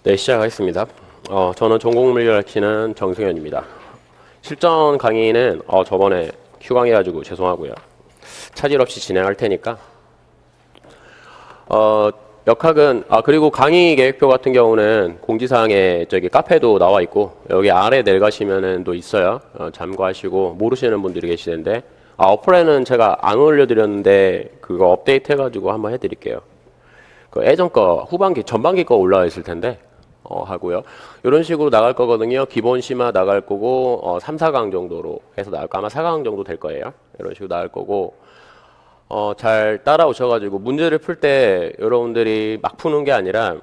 네, 시작하겠습니다. 저는 전공물리를 가르치는 정승현입니다. 실전 강의는 저번에 휴강해가지고 죄송하고요. 차질 없이 진행할 테니까 역학은 그리고 강의 계획표 같은 경우는 공지사항에 저기 카페도 나와 있고 여기 아래 내려가시면은 또 있어요. 참고하시고 모르시는 분들이 계시는데 어플에는 제가 안 올려드렸는데 그거 업데이트 해가지고 한번 해드릴게요. 그 예전 거 후반기 전반기 거 올라와 있을 텐데 하고요. 이런 식으로 나갈 거거든요. 기본 심화 나갈 거고 3, 4강 정도로 해서 나갈 거 아마 4강 정도 될 거예요. 이런 식으로 나갈 거고 잘 따라오셔가지고 문제를 풀 때 여러분들이 막 푸는 게 아니라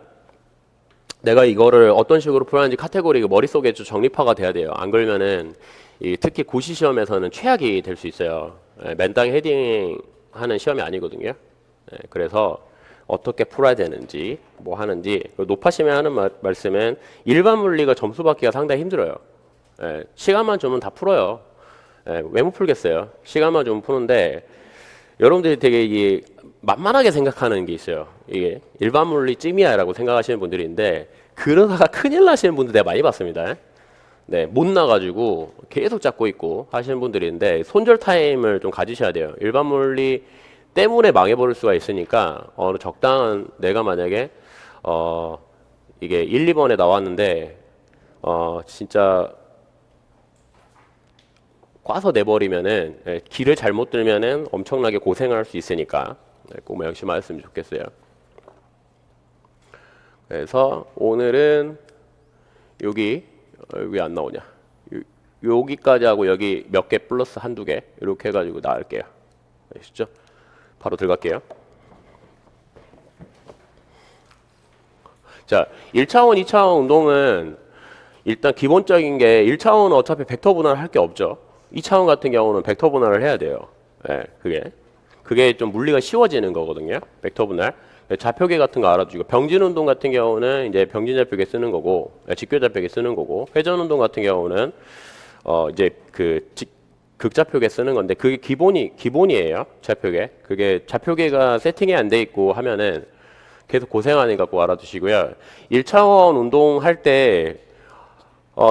내가 이거를 어떤 식으로 풀었는지 카테고리가 머릿속에 좀 정립화가 돼야 돼요. 안 그러면은 특히 고시 시험에서는 최악이 될 수 있어요. 맨땅 헤딩 하는 시험이 아니거든요. 그래서 어떻게 풀어야 되는지 뭐 하는지 높아시면 하는 말씀은 일반 물리가 점수 받기가 상당히 힘들어요. 시간만 주면 다 풀어요. 왜 못 풀겠어요? 시간만 주면 푸는데 여러분들이 되게 이게 만만하게 생각하는 게 있어요. 이게 일반 물리 찜이야라고 생각하시는 분들이 있는데 그러다가 큰일 나시는 분들 내가 많이 봤습니다. 네, 못 나가지고 계속 잡고 있고 하시는 분들이 있는데 손절 타임을 좀 가지셔야 돼요. 일반 물리 때문에 망해버릴 수가 있으니까 적당한 내가 만약에 이게 1, 2번에 나왔는데 진짜 꽈서 내버리면은 길을 잘못 들면은 엄청나게 고생을 할 수 있으니까 꼭 명심하셨으면 좋겠어요. 그래서 오늘은 여기 왜 안 나오냐? 여기까지 하고 여기 몇 개 플러스 한두 개 이렇게 해가지고 나갈게요. 아시죠? 바로 들어갈게요. 자, 1차원, 2차원 운동은 일단 기본적인 게 1차원은 어차피 벡터 분할을 할 게 없죠. 2차원 같은 경우는 벡터 분할을 해야 돼요. 그게 좀 물리가 쉬워지는 거거든요. 벡터 분할. 좌표계 같은 거 알아두시고 병진 운동 같은 경우는 이제 병진 좌표계 쓰는 거고 직교 좌표계 쓰는 거고 회전 운동 같은 경우는 이제 극좌표계 쓰는 건데 그게 기본이에요. 좌표계. 그게 좌표계가 세팅이 안 돼 있고 하면은 계속 고생하는 거 알아두시고요. 1차원 운동할 때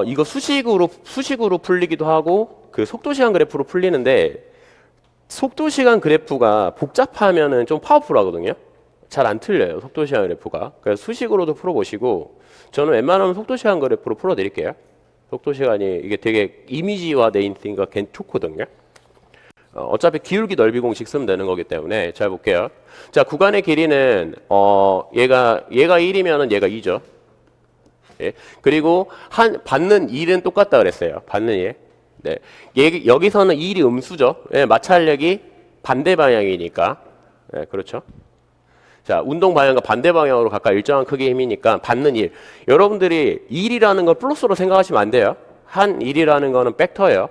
이거 수식으로 풀리기도 하고 그 속도 시간 그래프로 풀리는데 속도 시간 그래프가 복잡하면은 좀 파워풀하거든요. 잘 안 틀려요. 속도 시간 그래프가. 그래서 수식으로도 풀어 보시고 저는 웬만하면 속도 시간 그래프로 풀어 드릴게요. 속도 시간이 이게 되게 이미지화 돼 있으니까 괜찮거든요. 어차피 기울기 넓이 공식 쓰면 되는 거기 때문에 잘 볼게요. 자, 구간의 길이는 얘가 1이면은 얘가 2죠. 예. 그리고 받는 1은 똑같다 그랬어요. 받는 1. 네. 여기서는 1이 음수죠. 예, 마찰력이 반대 방향이니까. 예, 그렇죠. 자, 운동 방향과 반대 방향으로 각각 일정한 크기의 힘이니까 받는 1. 여러분들이 1이라는 걸 플러스로 생각하시면 안 돼요. 한 1이라는 거는 벡터예요.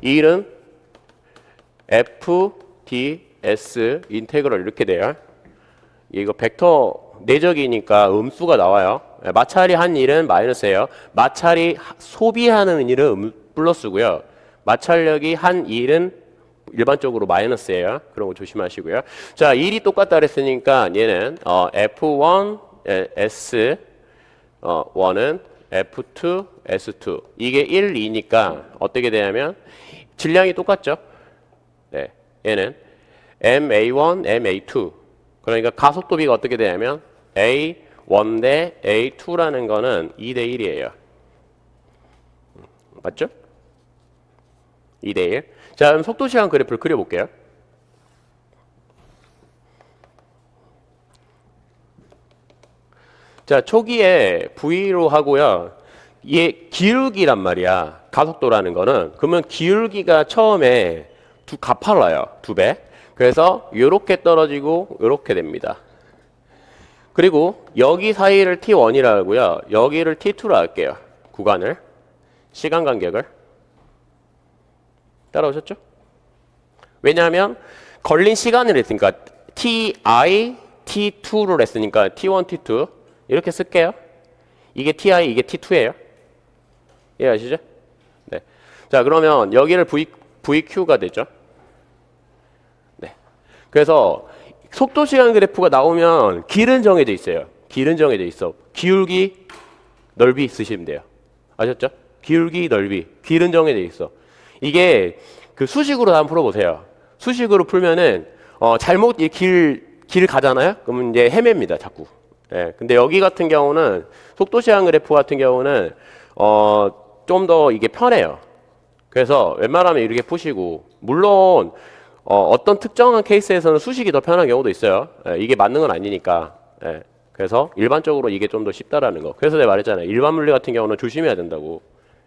1은 F, D, S, 인테그럴 이렇게 돼요. 이거 벡터 내적이니까 음수가 나와요. 마찰이 한 1은 마이너스예요. 마찰이 소비하는 1은 플러스고요. 마찰력이 한 1은 일반적으로 마이너스예요. 그런 거 조심하시고요. 자, 1이 똑같다 그랬으니까 얘는 F1 S 1은 F2 S2 이게 1, 2니까 어떻게 되냐면 질량이 똑같죠. 네, 얘는 MA1 MA2 그러니까 가속도비가 어떻게 되냐면 A1 대 A2라는 거는 2 대 1이에요. 맞죠? 2 대 1. 자, 그럼 속도 시간 그래프를 그려볼게요. 자, 초기에 V로 하고요. 얘 기울기란 말이야. 가속도라는 거는. 그러면 기울기가 처음에 가팔라요. 2배. 그래서 요렇게 떨어지고 요렇게 됩니다. 그리고 여기 사이를 T1이라고요. 여기를 T2로 할게요. 구간을. 시간 간격을. 따라오셨죠? 왜냐하면 걸린 시간을 했으니까 TI, T2를 했으니까 T1, T2 이렇게 쓸게요. 이게 TI, 이게 T2예요. 이해하시죠? 네. 자, 그러면 여기를 VQ가 되죠. 네. 그래서 속도 시간 그래프가 나오면 길은 정해져 있어요. 길은 정해져 있어. 기울기 넓이 쓰시면 돼요. 아셨죠? 기울기, 넓이. 길은 정해져 있어. 이게 그 수식으로 한번 풀어보세요. 수식으로 풀면은 잘못 길 가잖아요. 그러면 이제 헤맵니다, 자꾸. 예. 근데 여기 같은 경우는 속도 시한 그래프 같은 경우는 좀 더 이게 편해요. 그래서 웬만하면 이렇게 푸시고, 물론 어떤 특정한 케이스에서는 수식이 더 편한 경우도 있어요. 예, 이게 맞는 건 아니니까. 예, 그래서 일반적으로 이게 좀 더 쉽다라는 거. 그래서 내가 말했잖아요. 일반 물리 같은 경우는 조심해야 된다고.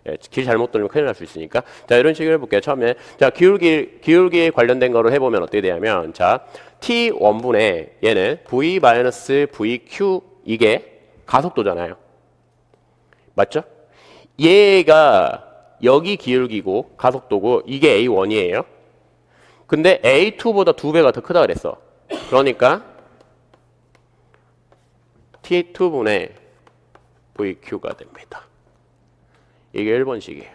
예, 길 잘못 돌면 큰일 날 수 있으니까. 자, 이런 식으로 해볼게요. 처음에. 자, 기울기에 관련된 거를 해보면 어떻게 되냐면, 자, T1분의 얘는 V-VQ 이게 가속도잖아요. 맞죠? 얘가 여기 기울기고 가속도고 이게 A1이에요. 근데 A2보다 2배가 더 크다 그랬어. 그러니까 T2분의 VQ가 됩니다. 이게 1번식이에요.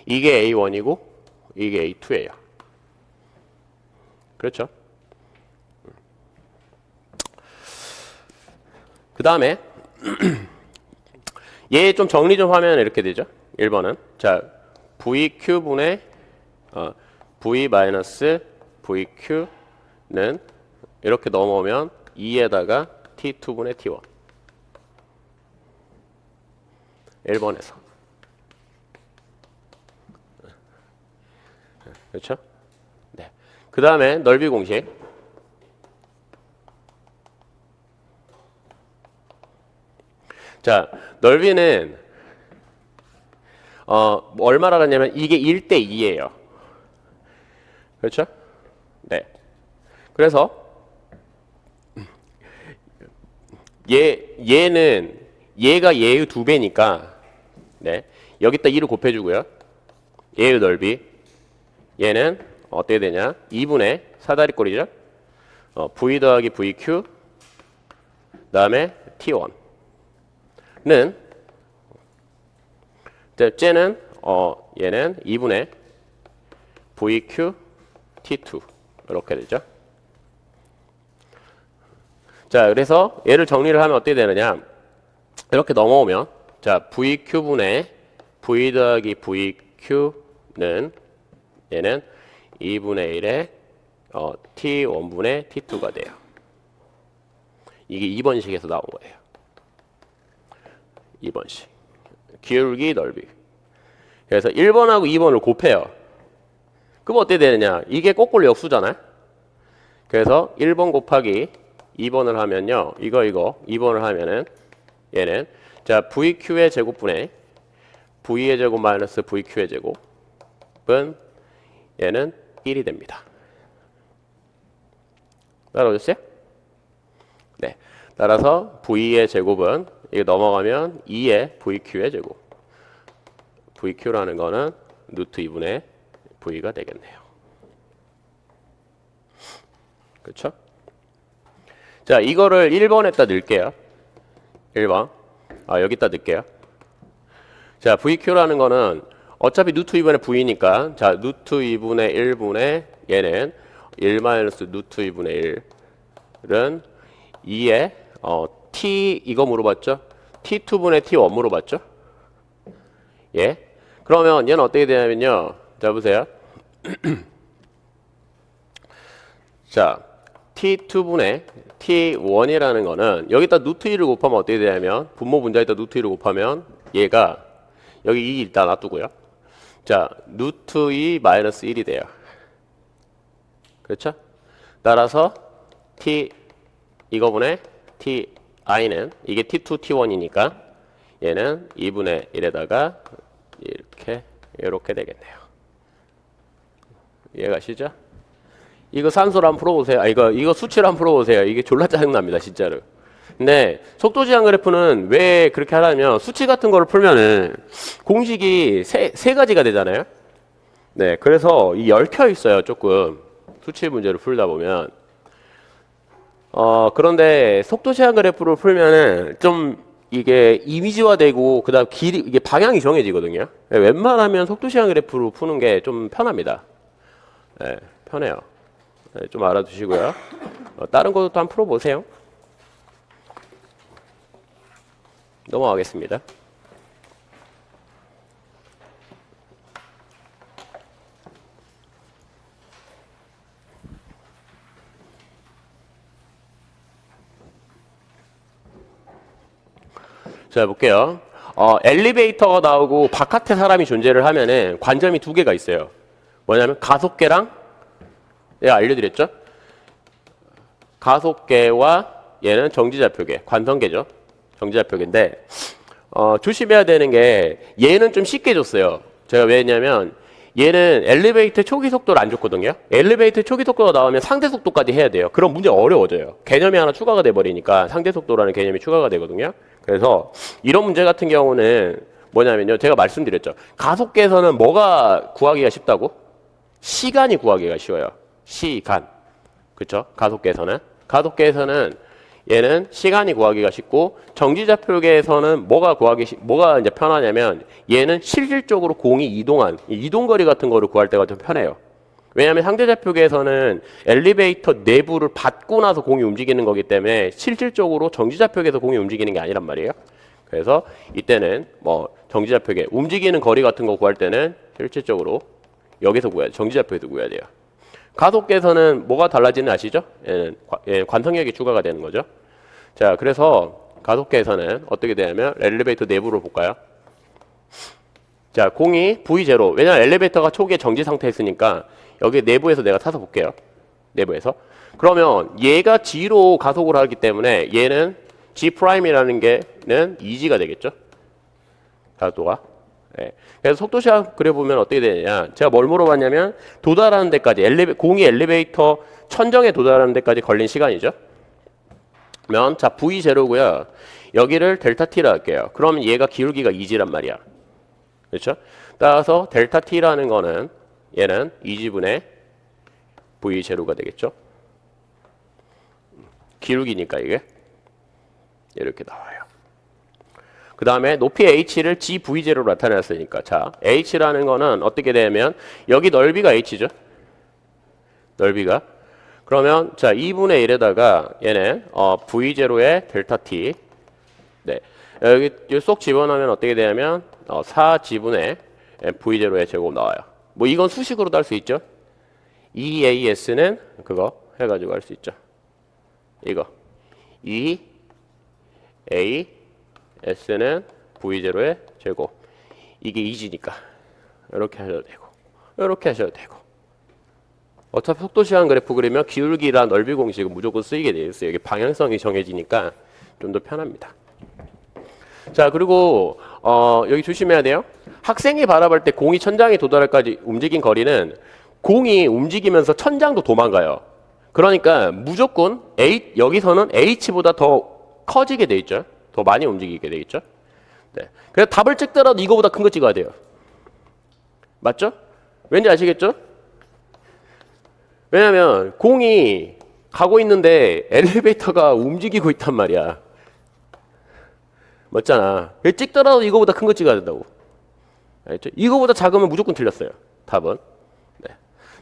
이게 A1이고 이게 A2예요. 그렇죠? 그 다음에 얘 좀 정리 좀 하면 이렇게 되죠. 1번은 자 VQ분의 V-VQ는 이렇게 넘어오면 2에다가 T2분의 T1 1번에서 그렇죠? 네. 그 다음에 넓이 공식 자 넓이는 얼마나 하냐면 이게 1대2예요. 그렇죠? 네. 그래서 얘는 얘가 얘의 2배니까 네. 여기다 2를 곱해주고요. 얘의 넓이 얘는 어떻게 되냐? 2분의 사다리꼴이죠. V 더하기 VQ 그다음에 T1는 쟤는 얘는 2분의 VQ T2 이렇게 되죠. 자, 그래서 얘를 정리를 하면 어떻게 되느냐? 이렇게 넘어오면 자, VQ분의 V 더하기 VQ는 얘는 2분의 1의 T1분의 T2가 돼요. 이게 2번식에서 나온 거예요. 2번식. 기울기, 넓이. 그래서 1번하고 2번을 곱해요. 그럼 어떻게 되느냐? 이게 거꾸로 역수잖아요. 그래서 1번 곱하기 2번을 하면요. 이거 2번을 하면은 얘는 자 VQ의 제곱분의 V의 제곱 마이너스 VQ의 제곱은 얘는 1이 됩니다. 따라오셨어요? 네. 따라서 V의 제곱은 이게 넘어가면 2의 VQ의 제곱. VQ라는 거는 루트 2분의 V가 되겠네요. 그렇죠? 자, 이거를 1번에다 넣을게요. 1번. 여기다 넣을게요. 자, VQ라는 거는 어차피 루트 2분의 V니까 자, 루트 2분의 1분의 얘는 1 마이너스 루트 2분의 1은 2에 T 이거 물어봤죠? T2분의 T1 물어봤죠? 예. 그러면 얘는 어떻게 되냐면요. 자, 보세요. 자, T2분의 T1이라는 거는 여기다 루트 2를 곱하면 어떻게 되냐면 분모 분자에다 루트 2를 곱하면 얘가 여기 2 일단 놔두고요. 자, 루트 2 마이너스 1이 돼요. 그렇죠? 따라서 T 이거분의 Ti는 이게 T2, T1이니까 얘는 2분의 1에다가 이렇게 되겠네요. 이해가시죠? 이거 산소를 한번 풀어보세요. 이거 수치를 한번 풀어보세요. 이게 졸라 짜증납니다, 진짜로. 근데 속도 제한 그래프는 왜 그렇게 하냐면 수치 같은 거를 풀면은 공식이 세 가지가 되잖아요. 네, 그래서 이 얽혀 있어요, 조금. 수치 문제를 풀다 보면. 그런데 속도 제한 그래프를 풀면은 좀 이게 이미지화되고 그다음 길이 이게 방향이 정해지거든요. 네, 웬만하면 속도 제한 그래프로 푸는 게 좀 편합니다. 네, 편해요. 네, 좀 알아두시고요. 다른 것도 한번 풀어보세요. 넘어가겠습니다. 자, 볼게요. 엘리베이터가 나오고 바깥에 사람이 존재를 하면은 관점이 두 개가 있어요. 뭐냐면 가속계랑, 내가 알려드렸죠? 가속계와 얘는 정지좌표계, 관성계죠. 정지좌표계인데, 조심해야 되는 게 얘는 좀 쉽게 줬어요. 제가 왜 했냐면 얘는 엘리베이터 초기 속도를 안 줬거든요. 엘리베이터 초기 속도가 나오면 상대 속도까지 해야 돼요. 그럼 문제 어려워져요. 개념이 하나 추가가 돼 버리니까 상대 속도라는 개념이 추가가 되거든요. 그래서 이런 문제 같은 경우는 뭐냐면요. 제가 말씀드렸죠. 가속계에서는 뭐가 구하기가 쉽다고? 시간이 구하기가 쉬워요. 시간. 그렇죠? 가속계에서는 얘는 시간이 구하기가 쉽고 정지좌표계에서는 뭐가 이제 편하냐면 얘는 실질적으로 공이 이동거리 같은 거를 구할 때가 좀 편해요. 왜냐하면 상대좌표계에서는 엘리베이터 내부를 받고 나서 공이 움직이는 거기 때문에 실질적으로 정지좌표계에서 공이 움직이는 게 아니란 말이에요. 그래서 이때는 뭐 정지좌표계 움직이는 거리 같은 거 구할 때는 실질적으로 여기서 구해야 돼요. 정지좌표에서 구해야 돼요. 가속계에서는 뭐가 달라지는 아시죠? 얘는 관성력이 추가가 되는 거죠. 자, 그래서 가속계에서는 어떻게 되냐면 엘리베이터 내부를 볼까요? 자, 공이 V0. 왜냐면 엘리베이터가 초기에 정지 상태에 있으니까 여기 내부에서 내가 타서 볼게요. 내부에서. 그러면 얘가 G로 가속을 하기 때문에 얘는 G'이라는 게는 2G가 되겠죠? 가속도가. 네. 그래서 속도 시각 그려보면 어떻게 되느냐. 제가 뭘 물어봤냐면 도달하는 데까지 공이 엘리베이터 천정에 도달하는 데까지 걸린 시간이죠. 자, V0고요. 여기를 델타 T라 할게요. 그러면 얘가 기울기가 2G란 말이야. 그렇죠? 따라서 델타 T라는 거는 얘는 2G분의 V0가 되겠죠. 기울기니까 이게 이렇게 나와요. 그 다음에 높이 H를 GV0로 나타냈으니까 자, H라는 거는 어떻게 되면 여기 넓이가 H죠. 넓이가. 그러면 자, 2분의 1에다가 얘는 V0의 델타 T. 네. 여기 쏙 집어넣으면 어떻게 되냐면 4G분의 V0의 제곱 나와요. 뭐 이건 수식으로도 할 수 있죠. EAS는 그거 해가지고 할 수 있죠. 이거 EAS는 V0의 제곱. 이게 2G니까 이렇게 하셔도 되고 이렇게 하셔도 되고. 어차피 속도 시간 그래프 그리면 기울기랑 넓이 공식은 무조건 쓰이게 돼 있어요. 이게 방향성이 정해지니까 좀 더 편합니다. 자, 그리고 여기 조심해야 돼요. 학생이 바라볼 때 공이 천장에 도달할까지 움직인 거리는 공이 움직이면서 천장도 도망가요. 그러니까 무조건 여기서는 H보다 더 커지게 돼 있죠. 더 많이 움직이게 돼 있죠. 네. 그래서 답을 찍더라도 이거보다 큰 거 찍어야 돼요. 맞죠? 왠지 아시겠죠? 왜냐면 공이 가고 있는데 엘리베이터가 움직이고 있단 말이야. 맞잖아. 찍더라도 이거보다 큰 거 찍어야 된다고. 알겠죠? 이거보다 작으면 무조건 틀렸어요. 답은. 네.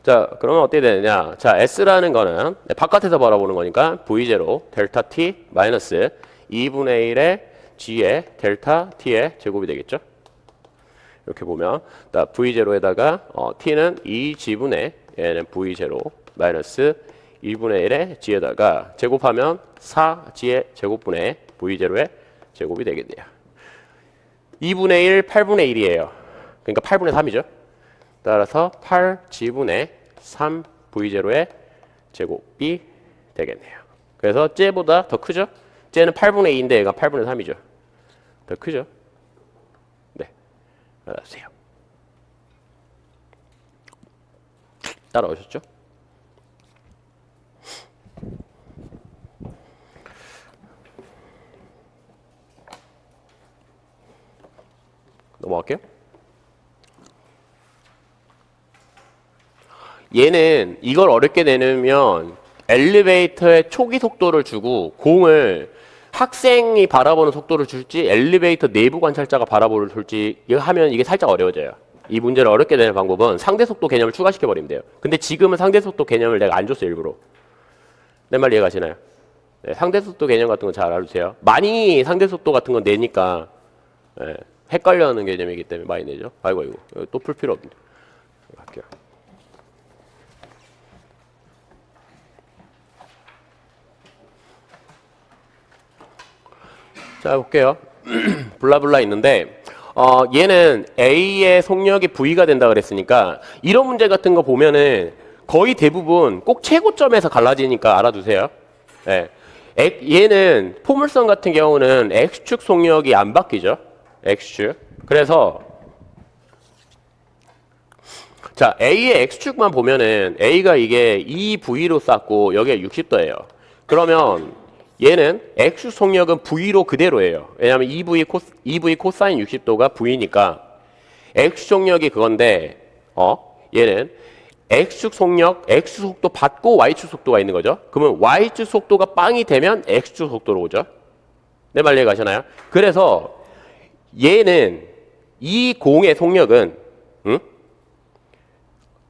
자, 그러면 어떻게 되느냐. 자, S라는 거는 바깥에서 바라보는 거니까 V0 델타 T 마이너스 2분의 1의 G의 델타 T의 제곱이 되겠죠. 이렇게 보면 V0에다가 T는 2G분의 얘는 V0 마이너스 1분의 1의 G에다가 제곱하면 4G의 제곱분의 V0의 제곱이 되겠네요. 2분의 1, 8분의 1이에요. 그러니까 8분의 3이죠. 따라서 8G분의 3V0의 제곱이 되겠네요. 그래서 쟤보다 더 크죠? 쟤는 8분의 2인데 얘가 8분의 3이죠. 더 크죠? 네, 알아주세요. 따라오셨죠? 넘어갈게요. 얘는 이걸 어렵게 내면 엘리베이터의 초기 속도를 주고 공을 학생이 바라보는 속도를 줄지 엘리베이터 내부 관찰자가 바라보는 줄지 이거 하면 이게 살짝 어려워져요. 이 문제를 어렵게 내는 방법은 상대 속도 개념을 추가시켜 버리면 돼요. 근데 지금은 상대 속도 개념을 내가 안 줬어요. 일부러. 내 말 이해가시나요? 네, 상대속도 개념 같은 거 잘 알아주세요. 많이 상대속도 같은 건 내니까 네, 헷갈려하는 개념이기 때문에 많이 내죠. 아이고 또 풀 필요 없네. 할게요. 자 볼게요. 블라블라 있는데 얘는 A의 속력이 V가 된다 그랬으니까 이런 문제 같은 거 보면은 거의 대부분 꼭 최고점에서 갈라지니까 알아두세요. 네. 얘는 포물선 같은 경우는 X축 속력이 안 바뀌죠. X축. 그래서 자 A의 X축만 보면은 A가 이게 2V로 쌌고 여기가 60도예요. 그러면 얘는 X축 속력은 V로 그대로예요. 왜냐하면 2V 코사인 60도가 V니까 X축 속력이 그건데 얘는 X축 속력, X축 속도 받고 Y축 속도가 있는 거죠. 그러면 Y축 속도가 빵이 되면 X축 속도로 오죠. 내 말 이해가시나요? 그래서 얘는 이 공의 속력은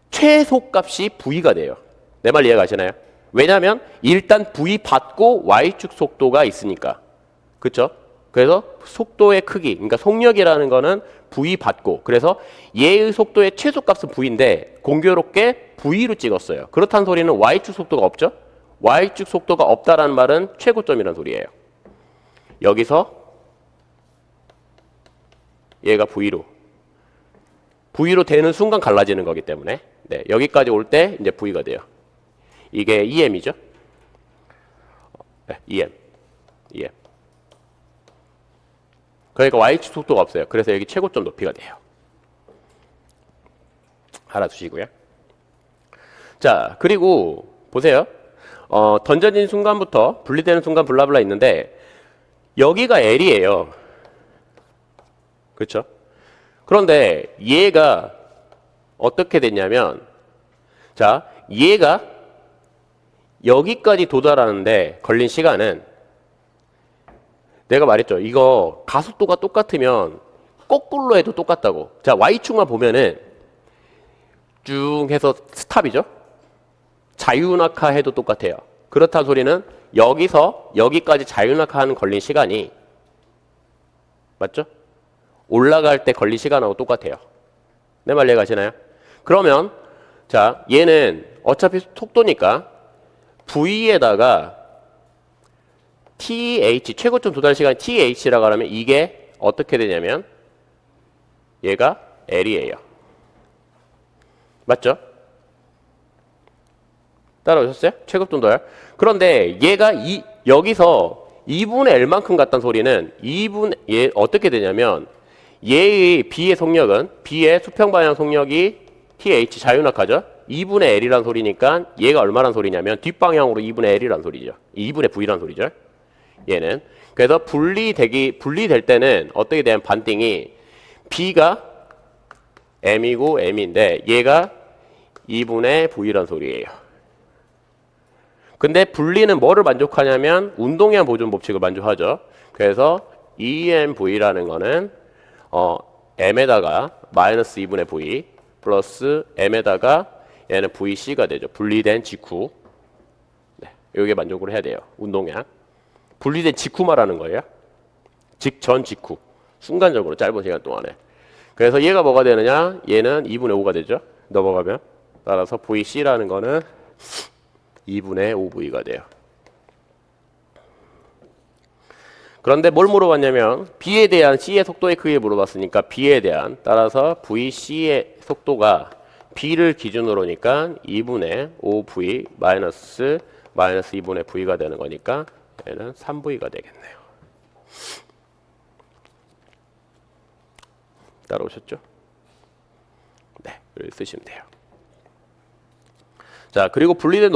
최소값이 V가 돼요. 내 말 이해가시나요? 왜냐하면 일단 V 받고 Y축 속도가 있으니까. 그렇죠? 그래서 속도의 크기, 그러니까 속력이라는 거는 V 받고, 그래서 얘의 속도의 최소값은 V인데 공교롭게 V로 찍었어요. 그렇다는 소리는 Y축 속도가 없죠? Y축 속도가 없다라는 말은 최고점이라는 소리예요. 여기서 얘가 V로 되는 순간 갈라지는 거기 때문에 네, 여기까지 올 때 이제 V가 돼요. 이게 EM이죠? 네, EM. 그러니까 Y축 속도가 없어요. 그래서 여기 최고점 높이가 돼요. 알아두시고요. 자, 그리고 보세요. 던져진 순간부터 분리되는 순간 블라블라 있는데 여기가 L이에요. 그렇죠? 그런데 얘가 어떻게 됐냐면 자, 얘가 여기까지 도달하는데 걸린 시간은 내가 말했죠. 이거 가속도가 똑같으면 거꾸로 해도 똑같다고. 자, Y축만 보면은 쭉 해서 스탑이죠. 자유낙하 해도 똑같아요. 그렇다는 소리는 여기서 여기까지 자유낙하하는 걸린 시간이 맞죠? 올라갈 때 걸린 시간하고 똑같아요. 내 말 이해가시나요? 그러면 자, 얘는 어차피 속도니까 V에다가 TH, 최고점 도달 시간 TH라고 하면 이게 어떻게 되냐면 얘가 L이에요. 맞죠? 따라오셨어요? 최고점 도달. 그런데 얘가 여기서 2분의 L만큼 같다는 소리는 얘 어떻게 되냐면 얘의 B의 속력은 B의 수평방향 속력이 TH 자유낙하죠? 2분의 L이란 소리니까 얘가 얼마란 소리냐면 뒷방향으로 2분의 L이란 소리죠. 2분의 V란 소리죠. 얘는. 그래서 분리될 때는 어떻게 되면 반띵이 B가 M이고 M인데 얘가 2분의 V란 소리예요. 근데 분리는 뭐를 만족하냐면 운동량 보존 법칙을 만족하죠. 그래서 EMV라는 거는 M에다가 마이너스 2분의 V 플러스 M에다가 얘는 VC가 되죠. 분리된 직후. 네, 이게 만족을 해야 돼요. 운동량. 분리된 직후 말하는 거예요. 직전 직후. 순간적으로 짧은 시간 동안에. 그래서 얘가 뭐가 되느냐? 얘는 2분의 5가 되죠. 넘어가면. 따라서 VC라는 거는 2분의 5V가 돼요. 그런데 뭘 물어봤냐면 B에 대한 C의 속도의 크기를 물어봤으니까 B에 대한 따라서 VC의 속도가 B를 기준으로니까 2분의 5V 마이너스 2분의 V가 되는 거니까 얘는 3V가 되겠네요. 따라오셨죠? 네, 이렇게 쓰시면 돼요. 자, 그리고 분리된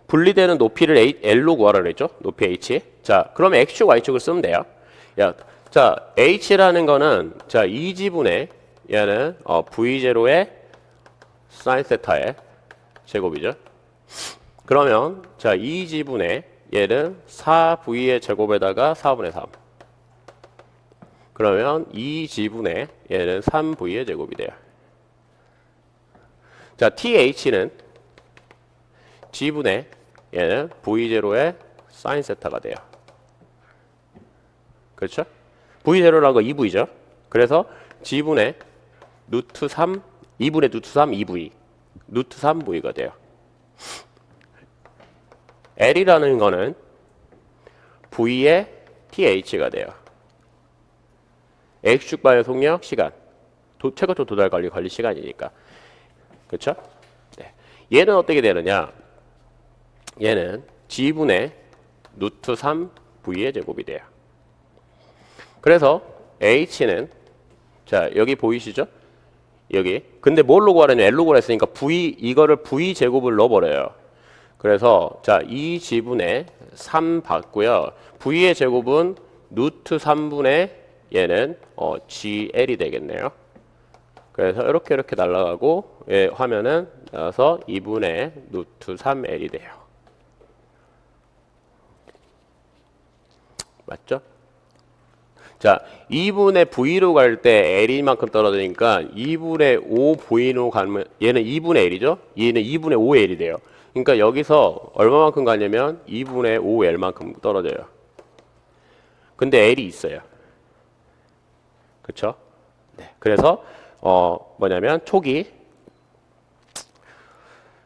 분리되는 높이를 L로 구하라 그랬죠? 높이 H. 자, 그러면 X축, Y축을 쓰면 돼요. 자, H라는 거는, 자, 2지분의, 얘는, V0의 사인 세타의 제곱이죠. 그러면, 자, 2지분의, 얘는 4V의 제곱에다가 4분의 3. 그러면 2지분의, 얘는 3V의 제곱이 돼요. 자, TH는 G분의 얘는 V0의 사인 세타가 돼요. 그렇죠? V0라는 거 2V죠. 그래서 G분의 루트 3, 2분의 루트 3, 2V. 루트 3V가 돼요. L이라는 거는 V의 TH가 돼요. X축 반의 속력, 시간. 최고점 도달 관리 시간이니까. 그렇죠? 네. 얘는 어떻게 되느냐? 얘는 G분의 루트 3V의 제곱이 돼요. 그래서 H는 자 여기 보이시죠? 여기 근데 뭘로 구하려면 L로 구하랬으니까 V 이거를 V 제곱을 넣어버려요. 그래서 자 2G분의 3 받고요. V의 제곱은 루트 3분의 얘는 GL이 되겠네요. 그래서 이렇게 날아가고 예, 화면은 나와서 2분의 루트 3L이 돼요. 맞죠? 자, 2분의 V로 갈 때 L이만큼 떨어지니까 2분의 5 V로 가면 얘는 2분의 L이죠? 얘는 2분의 5 L이 돼요. 그러니까 여기서 얼마만큼 가냐면 2분의 5 L만큼 떨어져요. 근데 L이 있어요. 그쵸? 네. 그래서 뭐냐면 초기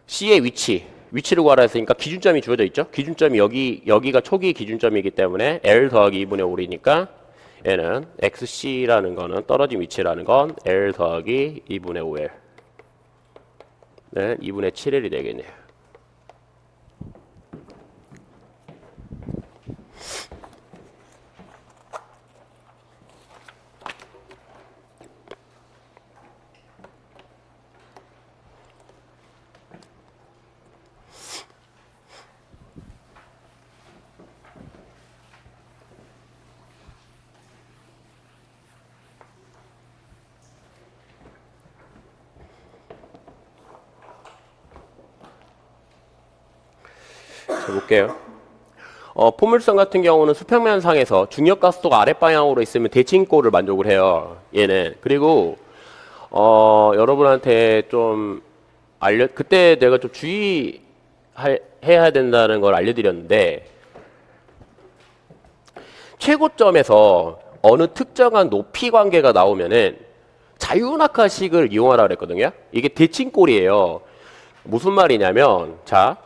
C의 위치를 구하라 했으니까 기준점이 주어져 있죠? 기준점이 여기가 초기 기준점이기 때문에 L 더하기 2분의 5이니까 얘는 XC라는 거는 떨어진 위치라는 건 L 더하기 2분의 5L 네, 2분의 7L이 되겠네요. 볼게요. 포물선 같은 경우는 수평면상에서 중력가속도가 아랫방향으로 있으면 대칭꼴을 만족을 해요. 얘는. 그리고 여러분한테 좀 그때 내가 좀 주의해야 된다는 걸 알려드렸는데 최고점에서 어느 특정한 높이 관계가 나오면은 자유낙하식을 이용하라 그랬거든요. 이게 대칭꼴이에요. 무슨 말이냐면 자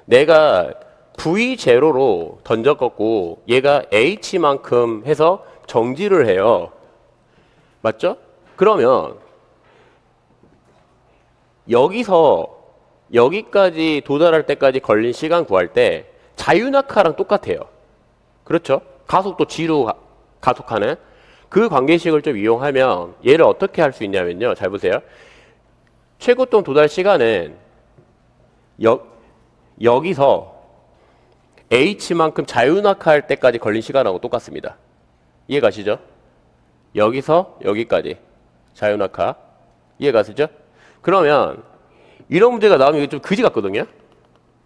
내가 V0로 던졌고 얘가 H만큼 해서 정지를 해요. 맞죠? 그러면 여기서 여기까지 도달할 때까지 걸린 시간 구할 때 자유낙하랑 똑같아요. 그렇죠? 가속도 G로 가속하는 그 관계식을 좀 이용하면 얘를 어떻게 할 수 있냐면요. 잘 보세요. 최고점 도달 시간은 여기서 H만큼 자유낙하할 때까지 걸린 시간하고 똑같습니다. 이해가시죠? 여기서 여기까지 자유낙하 이해가시죠? 그러면 이런 문제가 나오면 이게 좀 그지 같거든요.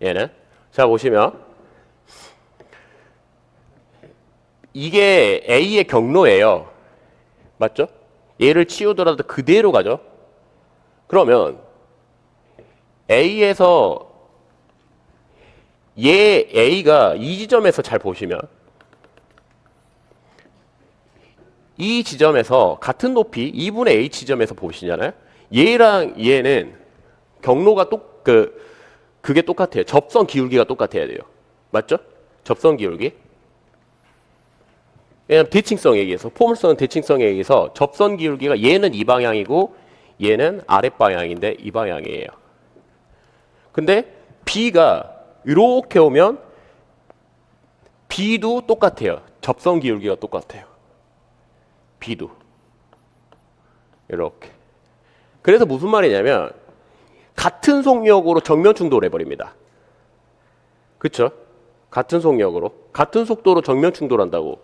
얘는 자 보시면 이게 A의 경로예요. 맞죠? 얘를 치우더라도 그대로 가죠. 그러면 A에서 얘 A가 이 지점에서 잘 보시면 이 지점에서 같은 높이 2분의 A 지점에서 보시잖아요. 얘랑 얘는 경로가 그게 똑같아요. 접선 기울기가 똑같아야 돼요. 맞죠? 접선 기울기. 왜냐면 대칭성에 의해서 포물선은 대칭성에 의해서 접선 기울기가 얘는 이 방향이고 얘는 아랫방향인데 이 방향이에요. 근데 B가 이렇게 오면 B도 똑같아요. 접선 기울기가 똑같아요. B도 이렇게. 그래서 무슨 말이냐면 같은 속력으로 정면 충돌을 해버립니다. 그렇죠? 같은 속력으로 같은 속도로 정면 충돌한다고.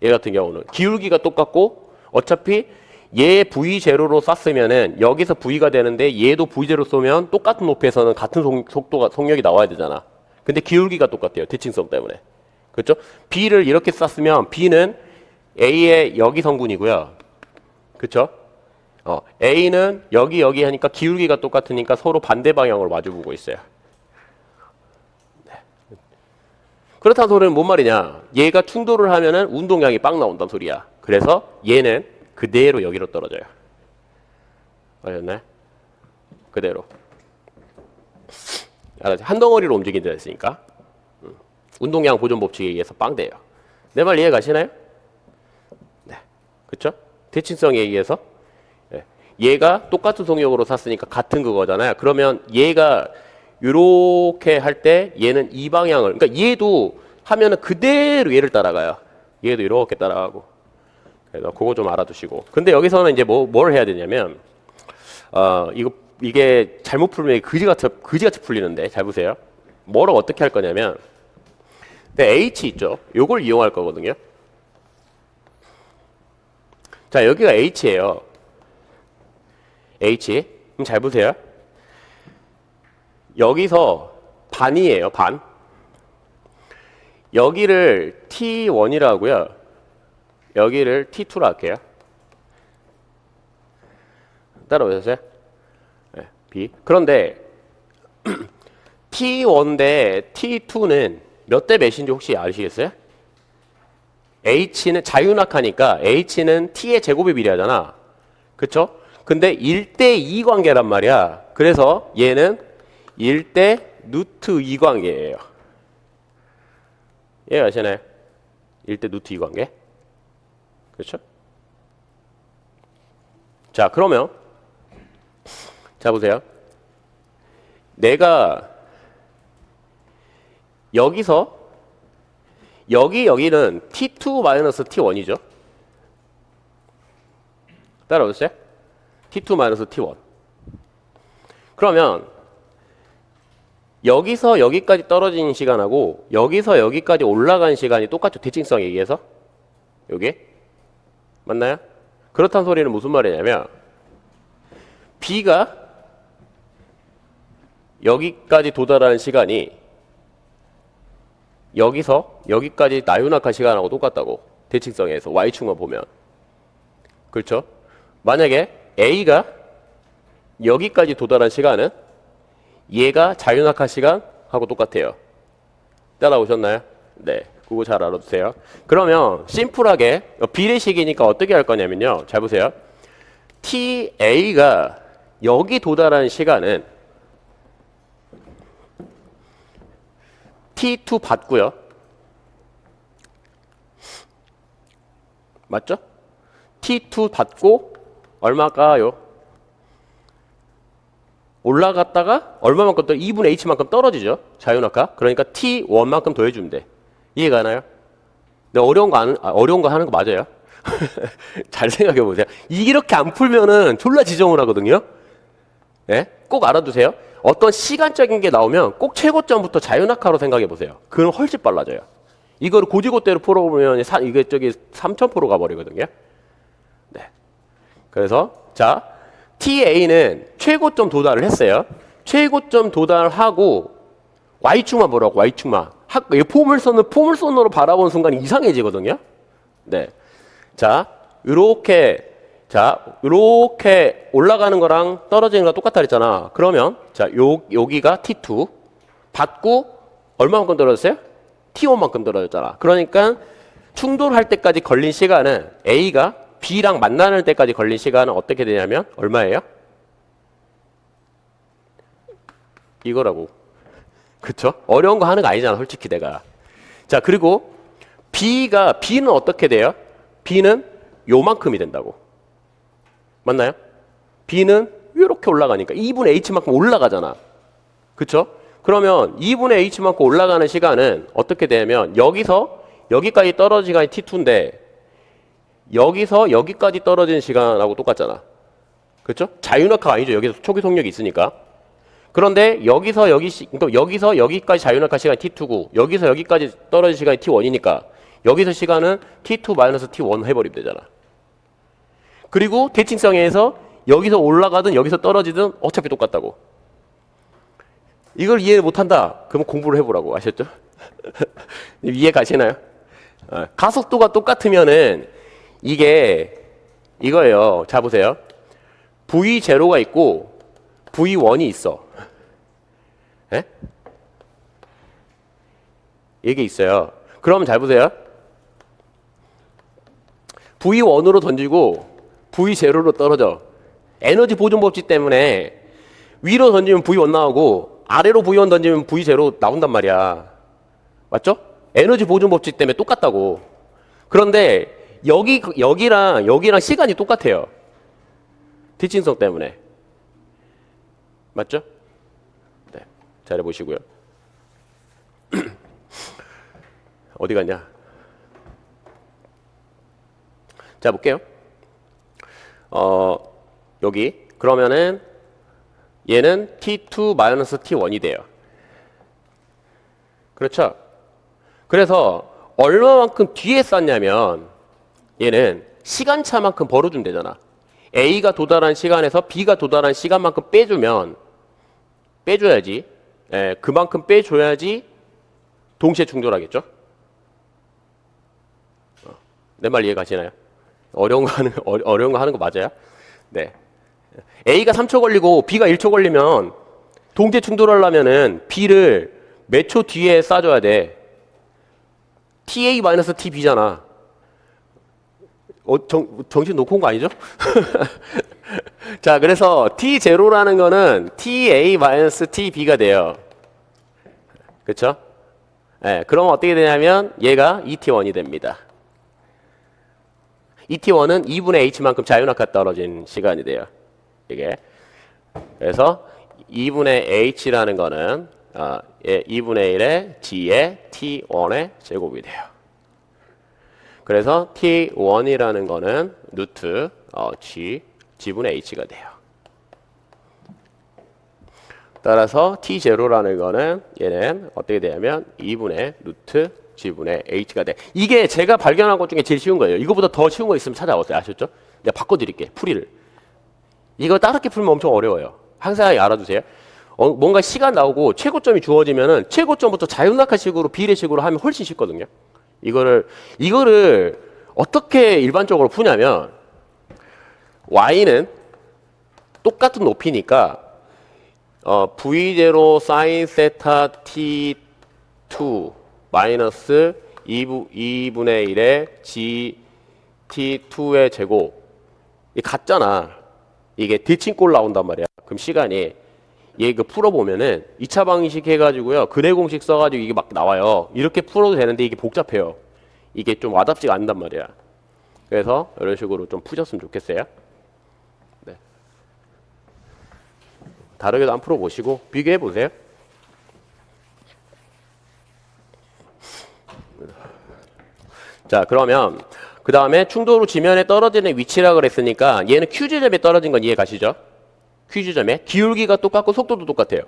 얘 같은 경우는 기울기가 똑같고 어차피 얘 V0로 쐈으면은 여기서 V가 되는데 얘도 V0 쏘면 똑같은 높이에서는 같은 속력이 나와야 되잖아. 근데 기울기가 똑같아요. 대칭성 때문에. 그렇죠? B를 이렇게 쐈으면 B는 A의 여기 성분이고요. 그렇죠? A는 여기 하니까 기울기가 똑같으니까 서로 반대 방향으로 마주보고 있어요. 그렇다는 소리는 뭔 말이냐? 얘가 충돌을 하면은 운동량이 빵 나온다는 소리야. 그래서 얘는 그대로 여기로 떨어져요. 알겠나요? 그대로. 알았지? 한 덩어리로 움직인다 했으니까. 운동량 보존 법칙에 의해서 빵 돼요. 내 말 이해 가시나요? 네. 그쵸? 대칭성에 의해서. 네. 얘가 똑같은 동력으로 샀으니까 같은 그거잖아요. 그러면 얘가 요렇게 할 때 얘는 이 방향을, 그러니까 얘도 하면은 그대로 얘를 따라가요. 얘도 이렇게 따라가고. 그래서 그거 좀 알아두시고. 근데 여기서는 이제 뭘 해야 되냐면, 이게 잘못 풀면 그지같이 풀리는데, 잘 보세요. 뭐를 어떻게 할 거냐면, H 있죠? 요걸 이용할 거거든요. 자, 여기가 H예요. H. 그럼 잘 보세요. 여기서 반이에요, 반. 여기를 T1이라고 하고요. 여기를 T2로 할게요. 따라오셨어요? 네, B. 그런데 T1 대 T2는 몇 대 몇인지 혹시 아시겠어요? H는 자유낙하니까 H는 T의 제곱의 비례하잖아. 그쵸? 근데 1대2 관계란 말이야. 그래서 얘는 1대 루트 2 관계예요. 이해가 가시나요? 1대 루트 2 관계. 그렇죠? 자, 그러면 자 보세요. 내가 여기서 여기는 T2-T1이죠. 따라오셨어요? T2-T1. 그러면 여기서 여기까지 떨어지는 시간하고 여기서 여기까지 올라간 시간이 똑같죠. 대칭성에 의해서. 여기. 맞나요? 그렇다는 소리는 무슨 말이냐면 B가 여기까지 도달하는 시간이 여기서 여기까지 나유낙한 시간하고 똑같다고. 대칭성에서 Y축만 보면. 그렇죠? 만약에 A가 여기까지 도달한 시간은 얘가 자유낙하 시간하고 똑같아요. 따라오셨나요? 네. 그거 잘 알아두세요. 그러면 심플하게 비례식이니까 어떻게 할 거냐면요. 잘 보세요. TA가 여기 도달한 시간은 T2 받고요. 맞죠? T2 받고 얼마일까요? 올라갔다가 얼마만큼 2분의 H만큼 떨어지죠. 자유낙하. 그러니까 T1만큼 더해주면 돼. 이해가 가나요? 근데 어려운 거 하는 거 맞아요? 잘 생각해 보세요. 이렇게 안 풀면은 졸라 지정을 하거든요. 네? 꼭 알아두세요. 어떤 시간적인 게 나오면 꼭 최고점부터 자유낙하로 생각해 보세요. 그럼 훨씬 빨라져요. 이거를 고지고대로 풀어보면 이게 저기 3000% 가버리거든요. 네. 그래서 자 TA는 최고점 도달을 했어요. 최고점 도달하고 Y축만 보라고. Y축만. 포물선으로 바라보는 순간 이상해지거든요. 네. 자, 요렇게 올라가는 거랑 떨어지는 거 똑같다 그랬잖아. 그러면 자, 여기가 T2 받고 얼마만큼 떨어졌어요? T1만큼 떨어졌잖아. 그러니까 충돌할 때까지 걸린 시간은 A가 B랑 만나는 때까지 걸린 시간은 어떻게 되냐면 얼마예요? 이거라고. 그쵸? 어려운 거 하는 거 아니잖아, 솔직히 내가. 자, 그리고 B는 어떻게 돼요? B는 요만큼이 된다고. 맞나요? B는 이렇게 올라가니까 2분의 H만큼 올라가잖아. 그쵸? 그러면 2분의 H만큼 올라가는 시간은 어떻게 되냐면 여기서 여기까지 떨어진 시간이 T2인데 여기서 여기까지 떨어진 시간하고 똑같잖아. 그쵸? 자유낙하가 아니죠. 여기서 초기 속력이 있으니까. 그런데 그러니까 여기서 여기까지 자유낙하 시간이 T2고 여기서 여기까지 떨어진 시간이 T1이니까 여기서 시간은 T2-T1 해버리면 되잖아. 그리고 대칭성에 의해서 여기서 올라가든 여기서 떨어지든 어차피 똑같다고. 이걸 이해 못한다. 그러면 공부를 해보라고. 아셨죠? 이해 가시나요? 가속도가 똑같으면은 이게 이거예요. 자 보세요. V0가 있고 V1이 있어. 에? 이게 있어요. 그럼 잘 보세요. V1으로 던지고 V0로 떨어져. 에너지 보존 법칙 때문에 위로 던지면 V1 나오고 아래로 V1 던지면 V0 나온단 말이야. 맞죠? 에너지 보존 법칙 때문에 똑같다고. 그런데 여기랑 시간이 똑같아요. 대칭성 때문에. 맞죠? 네. 잘 해보시고요. 어디 갔냐? 자, 볼게요. 여기. 그러면은 얘는 T2-T1이 돼요. 그렇죠? 그래서 얼마만큼 뒤에 쌌냐면 얘는 시간차만큼 벌어주면 되잖아. A가 도달한 시간에서 B가 도달한 시간만큼 빼줘야지. 예, 그만큼 빼줘야지 동시에 충돌하겠죠? 내 말 이해가시나요? 어려운 거 하는 거 맞아요? 네. A가 3초 걸리고 B가 1초 걸리면 동시에 충돌하려면은 B를 몇 초 뒤에 쏴줘야 돼? TA-TB잖아. 정신 놓고 온 거 아니죠? 자, 그래서 T0라는 거는 TA-TB가 돼요. 그쵸? 네, 그럼 어떻게 되냐면 얘가 ET1이 됩니다. ET1은 2분의 H만큼 자유낙하 떨어진 시간이 돼요. 이게. 그래서 2분의 H라는 거는 2분의 1의 G의 T1의 제곱이 돼요. 그래서 T1이라는 거는 루트 G분의 H가 돼요. 따라서 T0라는 거는 얘는 어떻게 되냐면 2분의 루트 G분의 H가 돼. 이게 제가 발견한 것 중에 제일 쉬운 거예요. 이거보다 더 쉬운 거 있으면 찾아오세요. 아셨죠? 내가 바꿔드릴게. 풀이를. 이거 따르게 풀면 엄청 어려워요. 항상 알아두세요. 뭔가 시간 나오고 최고점이 주어지면은 최고점부터 자유낙하식으로 비례식으로 하면 훨씬 쉽거든요. 이거를 어떻게 일반적으로 푸냐면 y는 똑같은 높이니까 v0 sin 세타 t2 마이너스 2분의 1의 g t2의 제곱 이 같잖아. 이게 대칭꼴 나온단 말이야. 그럼 시간이 얘 이거 풀어보면은 2차 방식 해가지고요. 근해 공식 써가지고 이게 막 나와요. 이렇게 풀어도 되는데 이게 복잡해요. 이게 좀 와닿지가 않단 말이야. 그래서 이런 식으로 좀 푸셨으면 좋겠어요. 네. 다르게도 안 풀어보시고 비교해 보세요. 자, 그러면 그 다음에 충돌 후 지면에 떨어지는 위치라 그랬으니까 얘는 Q지점에 떨어진 건 이해 가시죠? Q지점에 기울기가 똑같고 속도도 똑같아요.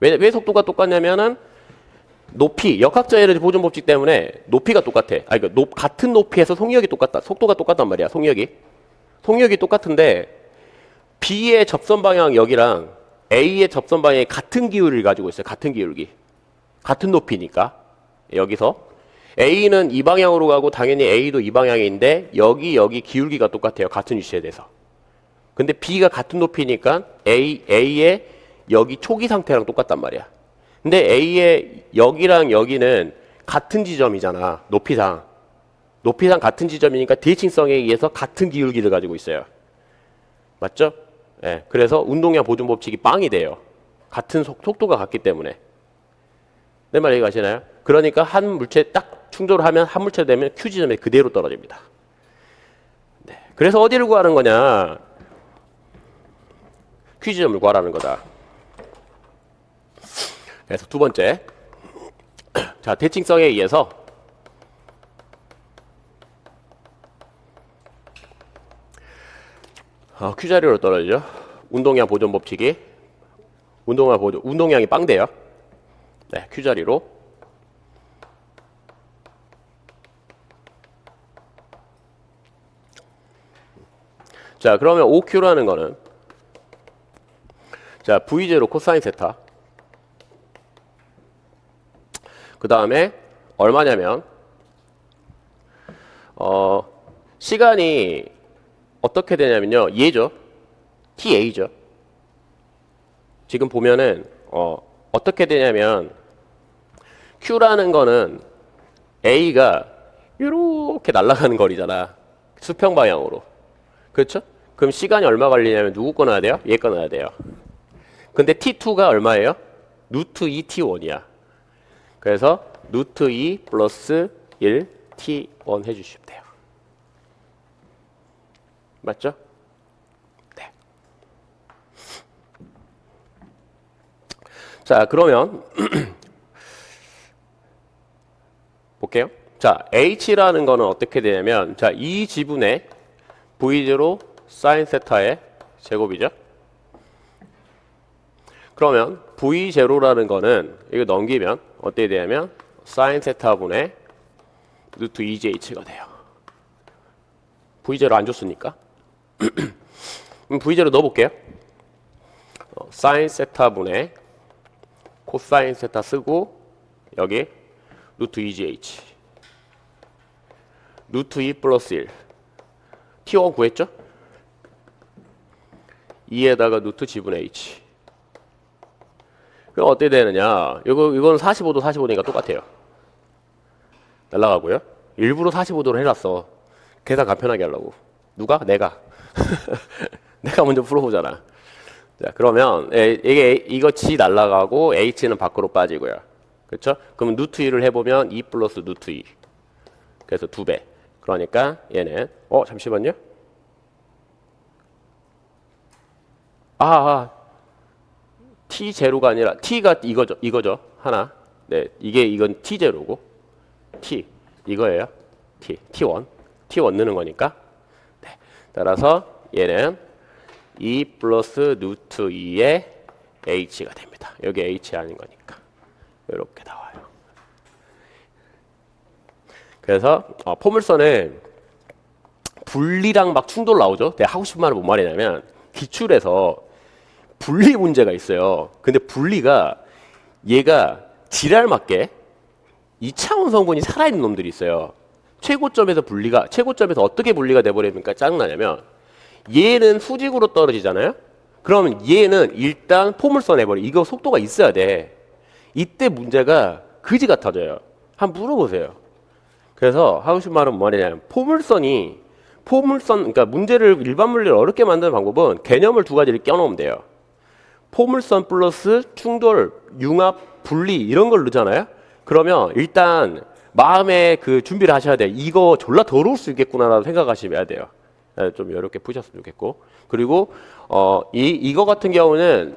왜 속도가 똑같냐면은 높이, 역학적 에너지 보존 법칙 때문에 높이가 똑같아. 같은 높이에서 속력이 똑같다. 속도가 똑같단 말이야. 속력이 똑같은데 B의 접선 방향 여기랑 A의 접선 방향이 같은 기울기를 가지고 있어요. 같은 기울기. 같은 높이니까 여기서 A는 이 방향으로 가고 당연히 A도 이 방향인데 여기 기울기가 똑같아요. 같은 위치에 대해서. 근데 B가 같은 높이니까 A의 여기 초기 상태랑 똑같단 말이야. 근데 A의 여기랑 여기는 같은 지점이잖아. 높이상 같은 지점이니까 대칭성에 의해서 같은 기울기를 가지고 있어요. 맞죠? 예. 그래서 운동량 보존 법칙이 빵이 돼요. 같은 속도가 같기 때문에. 내 말 이해가시나요? 그러니까 한 물체 딱 충돌을 하면 한 물체 되면 Q 지점에 그대로 떨어집니다. 네. 그래서 어디를 구하는 거냐? Q 지점을 구하라는 거다. 그래서 두 번째. 자, 대칭성에 의해서 Q 자리로 떨어지죠. 운동량 보존 법칙이 운동량이 빵돼요. 네, Q 자리로. 자, 그러면 OQ라는 거는 자, V0 코사인 세타. 그 다음에 얼마냐면 시간이 어떻게 되냐면요. 얘죠. TA죠. 지금 보면은 어떻게 되냐면 Q라는 거는 A가 이렇게 날아가는 거리잖아. 수평 방향으로. 그렇죠? 그럼 시간이 얼마 걸리냐면 누구 거 넣어야 돼요? 얘 거 넣어야 돼요. 근데 T2가 얼마예요? 루트 2 T1이야. 그래서 루트 2 플러스 1 T1 해주시면 돼요. 맞죠? 네. 자, 그러면 볼게요. 자, H라는 거는 어떻게 되냐면, 자, 이 지분의 V0 사인 세타의 제곱이죠. 그러면 V0라는 거는 이거 넘기면 어떻게 되냐면 사인 세타분의 루트 2JH가 돼요. V0 안 줬으니까. 그럼 V0 넣어볼게요. 사인 세타분의 코사인 세타 쓰고 여기 루트 2GH 루트 2 플러스 1 T1 구했죠? 2에다가 루트 지분의 H. 그럼 어떻게 되느냐? 이거는 45도 45도니까 똑같아요. 날라가고요. 일부러 45도로 해놨어. 계산 간편하게 하려고. 누가? 내가. 내가 먼저 풀어보잖아. 자, 그러면 이거 G 날라가고 H는 밖으로 빠지고요. 그렇죠? 그럼 루트 2를 해보면 2 플러스 루트 2. 그래서 2배. 그러니까 얘는 잠시만요. T0가 아니라 T가 이거죠. 하나. 네, 이건 T0고 T 이거예요. T1 넣는 거니까. 네. 따라서 얘는 2 플러스 루트 2의 H가 됩니다. 여기 H 아닌 거니까 이렇게 나와요. 그래서 포물선은 분리랑 막 충돌 나오죠. 내가 하고 싶은 말은 뭔 말이냐면 기출에서 분리 문제가 있어요. 근데 분리가 얘가 지랄 맞게 2차원 성분이 살아있는 놈들이 있어요. 최고점에서 어떻게 분리가 돼버리니까 짜증나냐면 얘는 수직으로 떨어지잖아요. 그러면 얘는 일단 포물선 해버려. 이거 속도가 있어야 돼. 이때 문제가 그지 같아져요. 한번 물어보세요. 그래서 하고 싶은 말은 뭔 말이냐면 그러니까 문제를 일반 물리를 어렵게 만드는 방법은 개념을 두 가지를 껴놓으면 돼요. 포물선 플러스 충돌, 융합, 분리 이런 걸 넣잖아요. 그러면 일단 마음에 그 준비를 하셔야 돼요. 이거 졸라 더러울 수 있겠구나라고 생각하시면 돼요. 좀 이렇게 푸셨으면 좋겠고. 그리고 이거 같은 경우는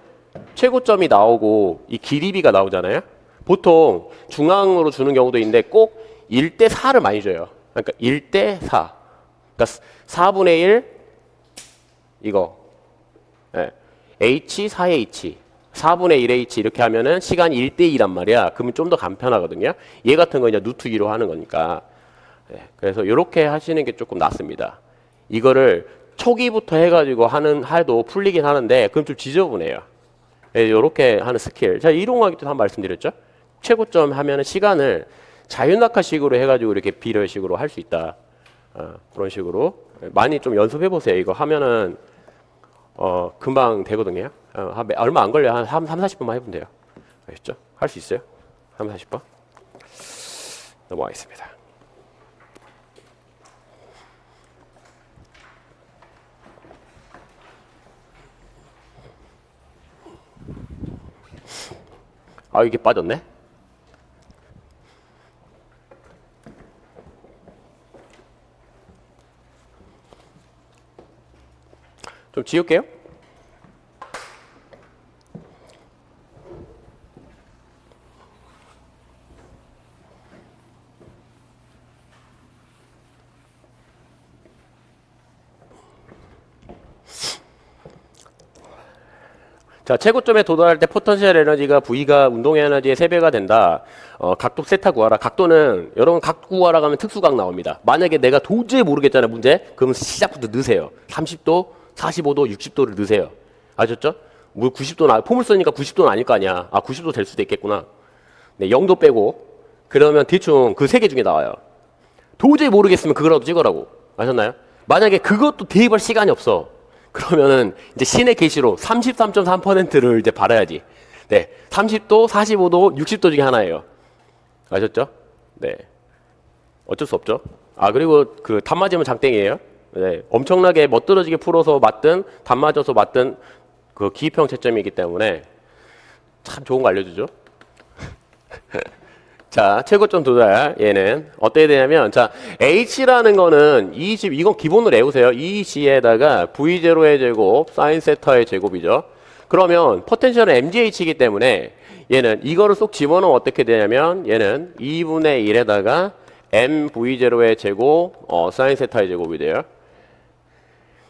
최고점이 나오고 이 길이비가 나오잖아요. 보통 중앙으로 주는 경우도 있는데 꼭 1대 4를 많이 줘요. 그러니까 1대 4. 그러니까 4분의 1 이거. 네. H 4H 4분의 1H 이렇게 하면은 시간이 1대 2란 말이야. 그러면 좀 더 간편하거든요. 얘 같은 거 이제 루트 2로 하는 거니까. 네. 그래서 이렇게 하시는 게 조금 낫습니다. 이거를 초기부터 해가지고 해도 풀리긴 하는데 그럼 좀 지저분해요. 네, 이렇게 하는 스킬. 제가 이동하기 때도 한 말씀드렸죠. 최고점 하면은 시간을 자유낙하식으로 해가지고 이렇게 비례식으로 할 수 있다. 그런 식으로 많이 좀 연습해 보세요. 이거 하면은 금방 되거든요. 얼마 안 걸려요. 한 3, 40분만 해보면 돼요. 아셨죠? 할 수 있어요. 3, 40분. 넘어가겠습니다. 이게 빠졌네. 좀 지울게요. 자, 최고점에 도달할 때 포텐셜 에너지가 V가 운동의 에너지의 3배가 된다. 각도 세타 구하라. 각도는 여러분 각 구하라 하면 특수각 나옵니다. 만약에 내가 도저히 모르겠잖아요, 문제. 그럼 시작부터 넣으세요. 30도, 45도, 60도를 넣으세요. 아셨죠? 뭐 90도는 포물선이니까 90도는 아닐 거 아니야. 90도 될 수도 있겠구나. 네, 0도 빼고 그러면 대충 그 3개 중에 나와요. 도저히 모르겠으면 그거라도 찍으라고. 아셨나요? 만약에 그것도 대입할 시간이 없어. 그러면은 이제 신의 계시로 33.3%를 이제 바라야지. 네, 30도, 45도, 60도 중에 하나예요. 아셨죠? 네. 어쩔 수 없죠. 아, 그리고 그 답 맞으면 장땡이에요. 네. 엄청나게 멋들어지게 풀어서 맞든 답 맞아서 맞든 그 기입형 채점이기 때문에 참 좋은 거 알려주죠. 자, 최고점 도달. 얘는 어떻게 되냐면, 자, h라는 거는 이건 기본으로 외우세요. EC에다가 V0의 제곱, 사인 세타의 제곱이죠. 그러면 포텐셜은 MGH이기 때문에 얘는 이거를 쏙 집어넣으면 어떻게 되냐면, 얘는 2분의 1에다가 MV0의 제곱, 사인 세타의 제곱이 돼요.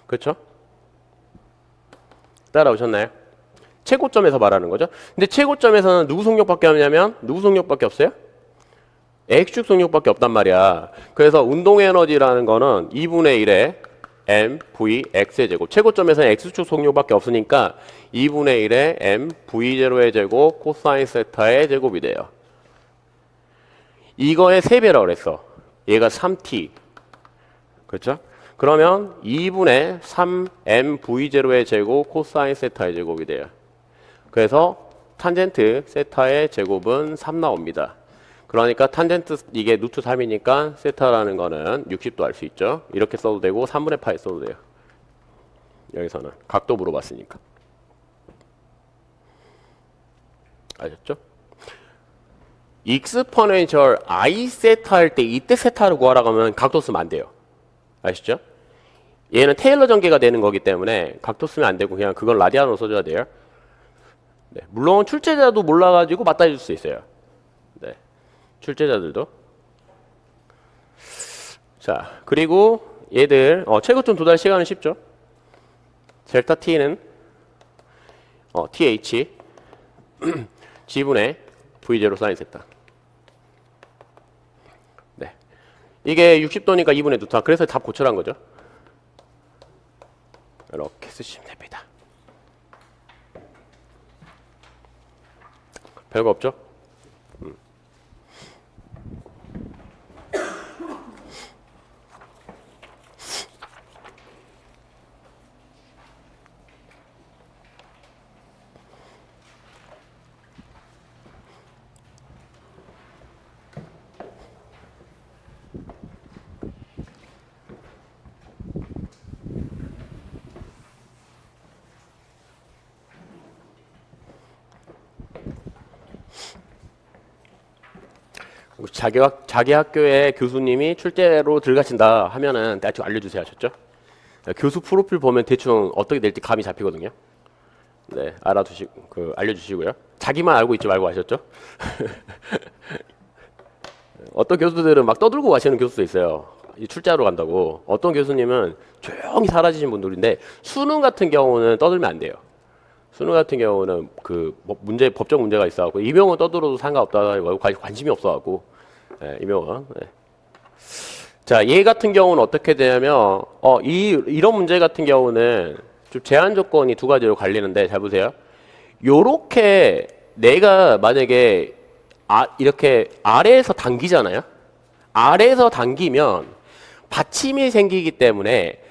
그렇죠? 따라오셨나요? 최고점에서 말하는 거죠. 근데 최고점에서는 누구 속력밖에 없냐면, 누구 속력밖에 없어요? X축 속력밖에 없단 말이야. 그래서 운동 에너지라는 거는 2분의 1의 m, v, x의 제곱. 최고점에서는 X축 속력밖에 없으니까 2분의 1의 m, v0의 제곱, 코사인 세타의 제곱이 돼요. 이거의 3배라고 그랬어. 얘가 3t. 그렇죠? 그러면 2분의 3m v0의 제곱, 코사인 세타의 제곱이 돼요. 그래서 탄젠트 세타의 제곱은 3 나옵니다. 그러니까 탄젠트 이게 루트 3이니까 세타라는 거는 60도 알 수 있죠. 이렇게 써도 되고 3분의 파이 써도 돼요. 여기서는 각도 물어봤으니까. 아셨죠? 익스포넨셜 I 세타 할 때 이때 세타를 구하라고 하면 각도 쓰면 안 돼요. 아시죠? 얘는 테일러 전개가 되는 거기 때문에 각도 쓰면 안 되고 그냥 그건 라디안으로 써줘야 돼요. 네, 물론 출제자도 몰라가지고 맞다 해줄 수 있어요. 네, 출제자들도. 자, 그리고 얘들 최고점 도달 시간은 쉽죠. 델타 t는 th g분의 v0 사인 세타. 네, 이게 60도니까 2분의 루트. 그래서 답 고쳐란 거죠. 이렇게 쓰시면 됩니다. 별거 없죠? 자기 학교에 교수님이 출제로 들어가신다 하면은 대충 알려주세요. 하셨죠? 교수 프로필 보면 대충 어떻게 될지 감이 잡히거든요. 네, 알려주시고요. 자기만 알고 있지 말고. 하셨죠? 어떤 교수들은 막 떠들고 가시는 교수도 있어요. 출제하러 간다고. 어떤 교수님은 조용히 사라지신 분들인데, 수능 같은 경우는 떠들면 안 돼요. 수능 같은 경우는 법적 문제가 있어갖고, 이명은 떠들어도 상관없다, 관심이 없어갖고, 네, 이명은. 네. 자, 얘 같은 경우는 어떻게 되냐면, 이런 문제 같은 경우는 좀 제한 조건이 두 가지로 갈리는데, 잘 보세요. 요렇게 내가 만약에 이렇게 아래에서 당기잖아요. 아래에서 당기면 받침이 생기기 때문에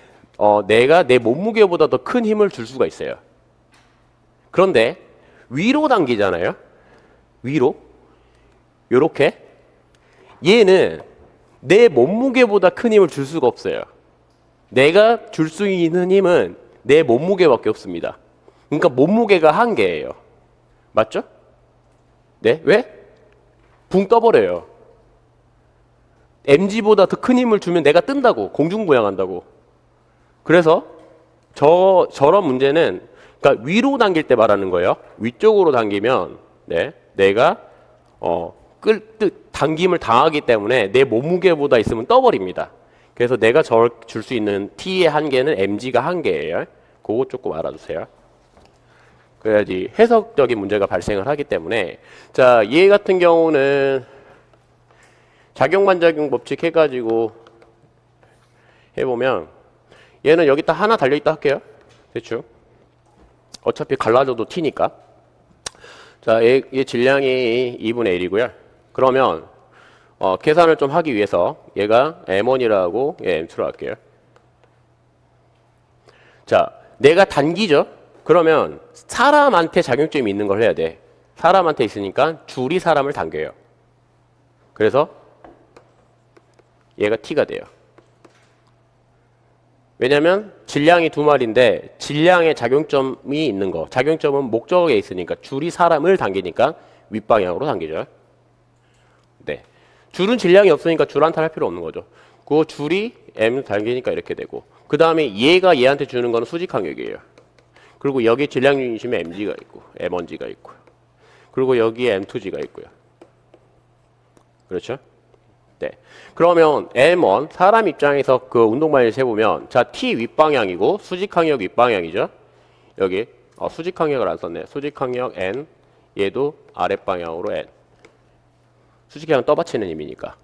내가 내 몸무게보다 더 큰 힘을 줄 수가 있어요. 그런데 위로 당기잖아요. 위로. 요렇게. 얘는 내 몸무게보다 큰 힘을 줄 수가 없어요. 내가 줄 수 있는 힘은 내 몸무게밖에 없습니다. 그러니까 몸무게가 한계예요. 맞죠? 네? 왜? 붕 떠버려요. mg보다 더 큰 힘을 주면 내가 뜬다고. 공중부양한다고. 그래서 저런 문제는 그러니까 위로 당길 때 말하는 거예요. 위쪽으로 당기면 네, 내가 당김을 당하기 때문에 내 몸무게보다 있으면 떠버립니다. 그래서 내가 줄 수 있는 t의 한계는 mg가 한계예요. 그거 조금 알아두세요. 그래야지 해석적인 문제가 발생을 하기 때문에. 자, 얘 같은 경우는 작용반작용 법칙 해가지고 해보면 얘는 여기다 하나 달려있다 할게요. 대충. 어차피 갈라져도 t니까. 자, 얘 질량이 2분의 1이고요. 그러면 계산을 좀 하기 위해서 얘가 m1이라고 얘 m2로 할게요. 자, 내가 단기죠. 그러면 사람한테 작용점이 있는 걸 해야 돼. 사람한테 있으니까 줄이 사람을 당겨요. 그래서 얘가 t가 돼요. 왜냐면 질량이 두 마리인데 질량에 작용점이 있는 거. 작용점은 목적에 있으니까 줄이 사람을 당기니까 윗방향으로 당기죠. 네. 줄은 질량이 없으니까 줄한테 할 필요 없는 거죠. 그 줄이 m 당기니까 이렇게 되고 그 다음에 얘가 얘한테 주는 거는 수직항력이에요. 그리고 여기 질량 중심에 mg가 있고 m1g가 있고요. 그리고 여기에 m2g가 있고요. 그렇죠? 네. 그러면 M1 사람 입장에서 그 운동만을 세보면 자 T 윗방향이고 수직항력 윗방향이죠. 여기 수직항력을 안 썼네. 수직항력 N 얘도 아랫방향으로 N. 수직항력 떠받치는 힘이니까.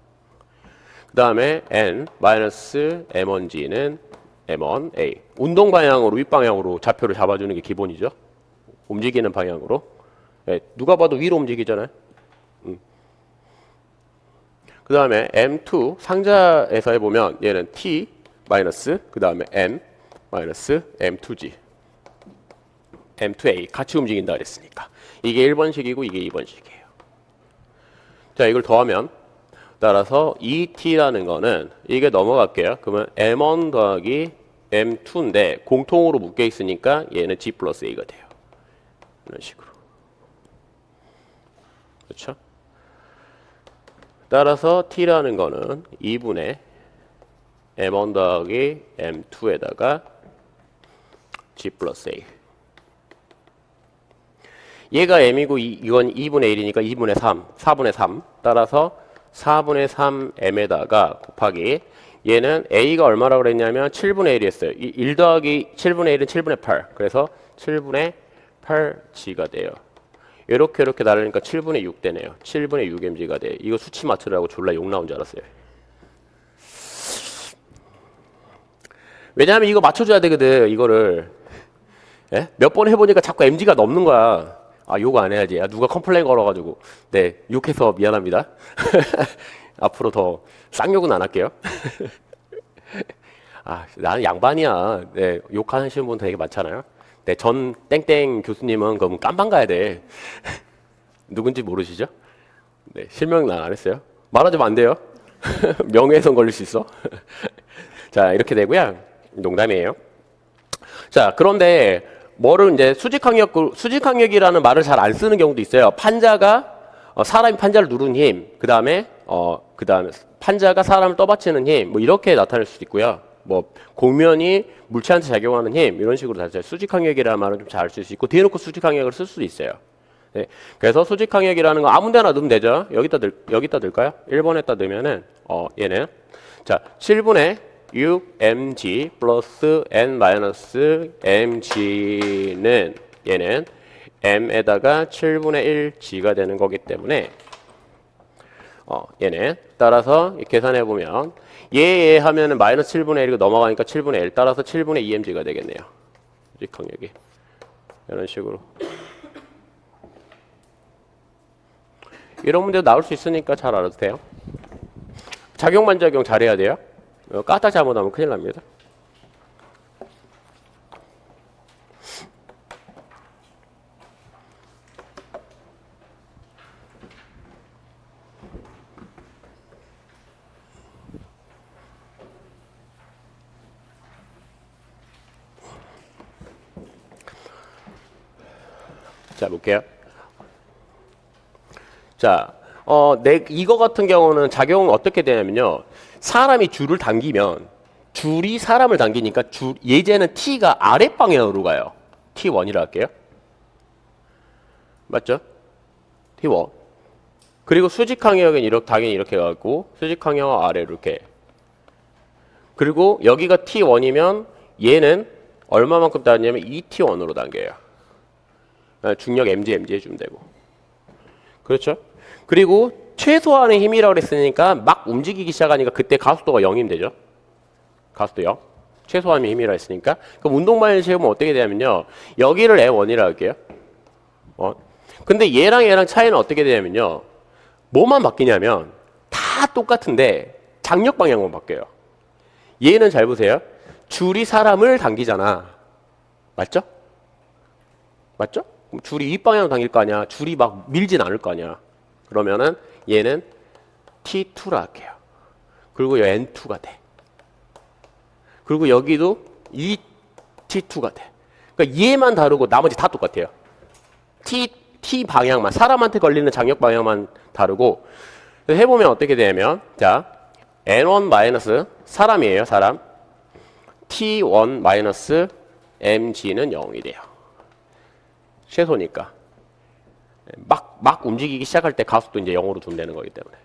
그 다음에 N 마이너스 M1G는 M1A. 운동 방향으로 윗방향으로 좌표를 잡아주는 게 기본이죠. 움직이는 방향으로. 네. 누가 봐도 위로 움직이잖아요. 그 다음에 M2 상자에서 해보면 얘는 T 마이너스 그 다음에 M 마이너스 M2G M2A 같이 움직인다 그랬으니까 이게 1번식이고 이게 2번식이에요. 자 이걸 더하면 따라서 ET라는 거는 이게 넘어갈게요. 그러면 M1 더하기 M2인데 공통으로 묶여 있으니까 얘는 G 플러스 A가 돼요. 이런 식으로. 그렇죠? 따라서 T라는 거는 2분의 M1 더하기 M2에다가 G 플러스 A. 얘가 M이고 이건 2분의 1이니까 2분의 3, 4분의 3. 따라서 4분의 3M에다가 곱하기 얘는 A가 얼마라고 그랬냐면 7분의 1이었어요. 1 더하기 7분의 1은 7분의 8. 그래서 7분의 8G가 돼요. 이렇게 나르니까 7분의 6 되네요. 7분의 6mg가 돼. 이거 수치 맞추라고 졸라 욕 나온 줄 알았어요. 왜냐하면 이거 맞춰줘야 되거든. 이거를 예? 몇 번 해보니까 자꾸 mg가 넘는 거야. 아 욕 안 해야지. 누가 컴플레인 걸어가지고 네 욕해서 미안합니다. 앞으로 더 쌍욕은 안 할게요. 아 나는 양반이야. 네 욕하시는 분 되게 많잖아요. 네, 전 땡땡 교수님은 그럼 깜방 가야 돼. 누군지 모르시죠? 네, 실명 난 안 했어요. 말하자면 안 돼요. 명예훼손 걸릴 수 있어. 자, 이렇게 되고요. 농담이에요. 자, 그런데 뭐를 이제 수직항력이라는 말을 잘 안 쓰는 경우도 있어요. 판자가 사람이 판자를 누른 힘, 그다음에 판자가 사람을 떠받치는 힘, 뭐 이렇게 나타낼 수도 있고요. 뭐 곡면이 물체한테 작용하는 힘 이런 식으로 다 수직항력이라는 말은 좀 잘 쓸 수 있고 대놓고 수직항력을 쓸 수도 있어요. 네. 그래서 수직항력이라는 거 아무데나 넣으면 되죠. 여기다 넣을까요? 1번에다 넣으면은 얘는 자 7분의 6mg 플러스 n-mg는 얘는 m에다가 7분의 1g가 되는 거기 때문에 얘는 따라서 계산해 보면 얘 하면은 마이너스 7분의 1이고 넘어가니까 7분의 1 따라서 7분의 2mg가 되겠네요. 수직항력이 이런 식으로 이런 문제도 나올 수 있으니까 잘 알아도 돼요. 작용 잘해야 돼요. 까딱 잘못하면 큰일 납니다. 자, 볼게요. 자, 이거 같은 경우는 작용은 어떻게 되냐면요. 사람이 줄을 당기면 줄이 사람을 당기니까 예제는 T가 아랫방향으로 가요. T1이라 할게요. 맞죠? T1. 그리고 수직항력은 당연히 이렇게 가고 수직항력 아래로 이렇게. 그리고 여기가 T1이면 얘는 얼마만큼 당기냐면 2T1으로 당겨요. 중력 mg 해주면 되고. 그렇죠? 그리고 최소한의 힘이라고 그랬으니까 막 움직이기 시작하니까 그때 가속도가 0이면 되죠. 가속도 0. 최소한의 힘이라 했으니까. 그럼 운동만을 세우면 어떻게 되냐면요. 여기를 M1이라 할게요. 근데 얘랑 차이는 어떻게 되냐면요. 뭐만 바뀌냐면 다 똑같은데 장력 방향만 바뀌어요. 얘는 잘 보세요. 줄이 사람을 당기잖아. 맞죠? 맞죠? 줄이 윗방향으로 당길 거 아니야. 줄이 막 밀진 않을 거 아니야. 그러면은 얘는 T2라 할게요. 그리고 N2가 돼. 그리고 여기도 T2가 돼. 그러니까 얘만 다르고 나머지 다 똑같아요. T 방향만, 사람한테 걸리는 장력 방향만 다르고. 해보면 어떻게 되냐면, 자, N1 마이너스, 사람이에요, 사람. T1 마이너스 mg는 0이 돼요. 최소니까. 막 움직이기 시작할 때 가속도 이제 0으로 준다는 거기 때문에.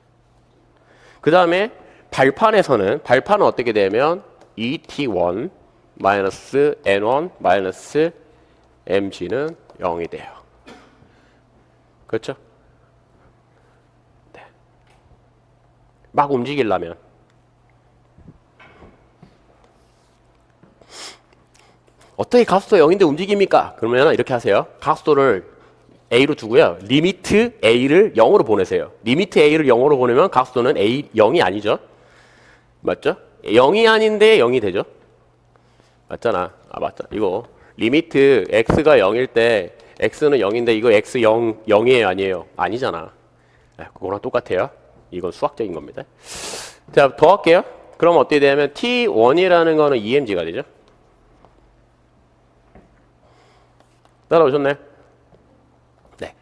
그 다음에 발판은 어떻게 되면 ET1 마이너스 N1 마이너스 mg는 0이 돼요. 그렇죠? 네. 막 움직이려면. 어떻게 가속도 0인데 움직입니까? 그러면 이렇게 하세요. 가속도를 A로 두고요. 리미트 A를 0으로 보내세요. 리미트 A를 0으로 보내면 가속도는 0이 아니죠. 맞죠? 0이 아닌데 0이 되죠. 맞잖아. 아, 맞다. 이거 리미트 X가 0일 때 X는 0인데 이거 X 0이에요? 아니에요? 아니잖아. 그거랑 똑같아요. 이건 수학적인 겁니다. 자, 더 할게요. 그럼 어떻게 되냐면 T1이라는 거는 EMG가 되죠. 따라오셨네? 네.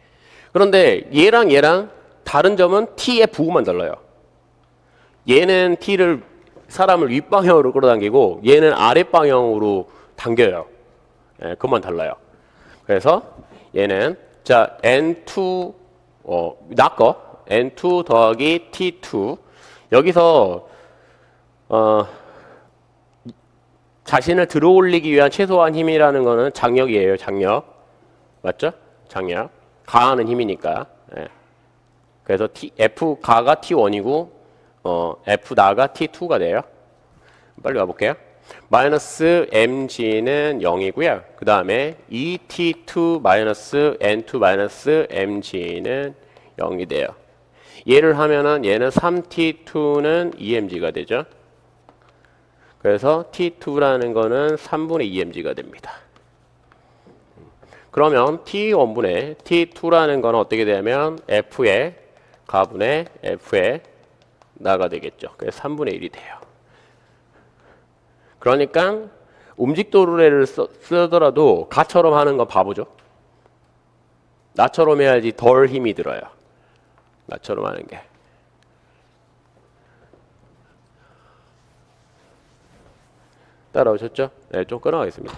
그런데 얘랑 다른 점은 T의 부호만 달라요. 얘는 T를 사람을 윗방향으로 끌어당기고 얘는 아랫방향으로 당겨요. 예, 그것만 달라요. 그래서 얘는 자 N2 낫거 N2 더하기 T2 여기서 자신을 들어올리기 위한 최소한 힘이라는 거는 장력이에요. 장력. 맞죠? 장력. 가하는 힘이니까. 예. 그래서 F 가가 T1이고 F 나가 T2가 돼요. 빨리 와볼게요. 마이너스 mg는 0이고요. 그 다음에 ET2 마이너스 N2 마이너스 mg는 0이 돼요. 얘를 하면은 얘는 3T2는 EMG가 되죠. 그래서 T2라는 거는 3분의 EMG가 됩니다. 그러면 T1분의 T2라는 거는 어떻게 되냐면 F의 가분의 F의 나가 되겠죠. 그래서 3분의 1이 돼요. 그러니까 움직도르래를 쓰더라도 가처럼 하는 건 바보죠. 나처럼 해야지 덜 힘이 들어요. 나처럼 하는 게. 따라오셨죠? 네, 좀 끊어가겠습니다.